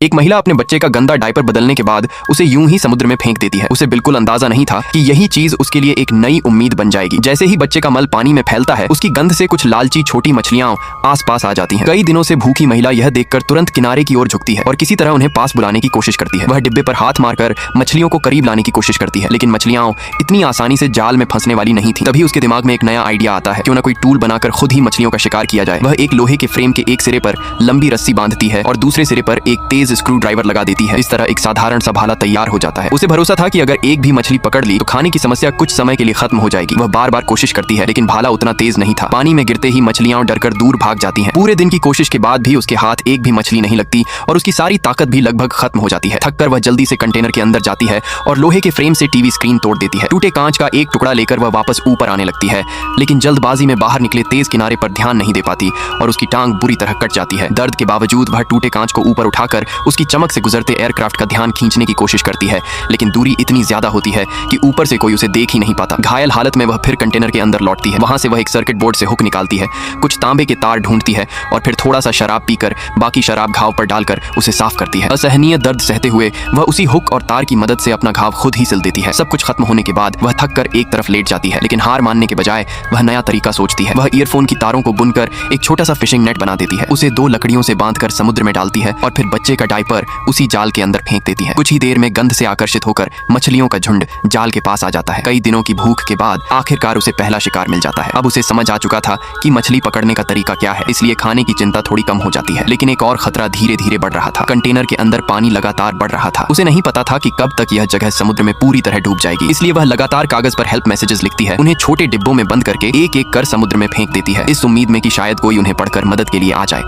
एक महिला अपने बच्चे का गंदा डायपर बदलने के बाद उसे यूं ही समुद्र में फेंक देती है। उसे बिल्कुल अंदाजा नहीं था कि यही चीज उसके लिए एक नई उम्मीद बन जाएगी। जैसे ही बच्चे का मल पानी में फैलता है, उसकी गंध से कुछ लालची छोटी मछलियां आसपास आ जाती हैं। कई दिनों से भूखी महिला यह देखकर तुरंत किनारे की ओर झुकती है और किसी तरह उन्हें पास बुलाने की कोशिश करती है। वह डिब्बे पर हाथ मारकर मछलियों को करीब लाने की कोशिश करती है, लेकिन मछलियां इतनी आसानी से जाल में फंसने वाली नहीं थी। तभी उसके दिमाग में एक नया आइडिया आता है, क्यों ना कोई टूल बनाकर खुद ही मछलियों का शिकार किया जाए। वह एक लोहे के फ्रेम के एक सिरे पर लंबी रस्सी बांधती है और दूसरे सिरे पर एक तेज स्क्रू ड्राइवर लगा देती है। इस तरह एक साधारण सा भाला तैयार हो जाता है। उसे भरोसा था कि अगर एक भी मछली पकड़ ली तो खाने की समस्या कुछ समय के लिए खत्म हो जाएगी। वह बार बार कोशिश करती है, लेकिन भाला उतना तेज नहीं था। पानी में गिरते ही मछलियां डरकर दूर भाग जाती हैं। पूरे दिन की कोशिश के बाद भी उसके हाथ एक भी मछली नहीं लगती और उसकी सारी ताकत भी लगभग खत्म हो जाती है। थककर वह जल्दी से कंटेनर के अंदर जाती है और लोहे के फ्रेम से टीवी स्क्रीन तोड़ देती है। टूटे कांच का एक टुकड़ा लेकर वह वापस ऊपर आने लगती है, लेकिन जल्दबाजी में बाहर निकले तेज किनारे पर ध्यान नहीं दे पाती और उसकी टांग बुरी तरह कट जाती है। दर्द के बावजूद वह टूटे कांच को ऊपर उठाकर उसकी चमक से गुजरते एयरक्राफ्ट का ध्यान खींचने की कोशिश करती है, लेकिन दूरी इतनी ज्यादा होती है कि ऊपर से कोई उसे देख ही नहीं पाता। घायल हालत में वह फिर कंटेनर के अंदर लौटती है। वहां से वह एक सर्किट बोर्ड से हुक निकालती है, कुछ तांबे के तार ढूंढती है और फिर थोड़ा सा शराब पीकर बाकी शराब घाव पर डालकर उसे साफ करती है। असहनीय दर्द सहते हुए वह उसी हुक और तार की मदद से अपना घाव खुद ही सिल देती है। सब कुछ खत्म होने के बाद वह थक कर एक तरफ लेट जाती है, लेकिन हार मानने के बजाय वह नया तरीका सोचती है। वह ईयरफोन की तारों को बुनकर एक छोटा सा फिशिंग नेट बना देती है, उसे 2 लकड़ियों से बांधकर समुद्र में डालती है और फिर बच्चे का डायपर उसी जाल के अंदर फेंक देती है। कुछ ही देर में गंध से आकर्षित होकर मछलियों का झुंड जाल के पास आ जाता है। कई दिनों की भूख के बाद आखिरकार उसे पहला शिकार मिल जाता है। अब उसे समझ आ चुका था कि मछली पकड़ने का तरीका क्या है, इसलिए खाने की चिंता थोड़ी कम हो जाती है। लेकिन एक और खतरा धीरे धीरे बढ़ रहा था। कंटेनर के अंदर पानी लगातार बढ़ रहा था। उसे नहीं पता था कि कब तक यह जगह समुद्र में पूरी तरह डूब जाएगी, इसलिए वह लगातार कागज पर हेल्प मैसेजेस लिखती है, उन्हें छोटे डिब्बों में बंद करके एक एक कर समुद्र में फेंक देती है, इस उम्मीद में कि शायद कोई उन्हें पढ़कर मदद के लिए आ जाए।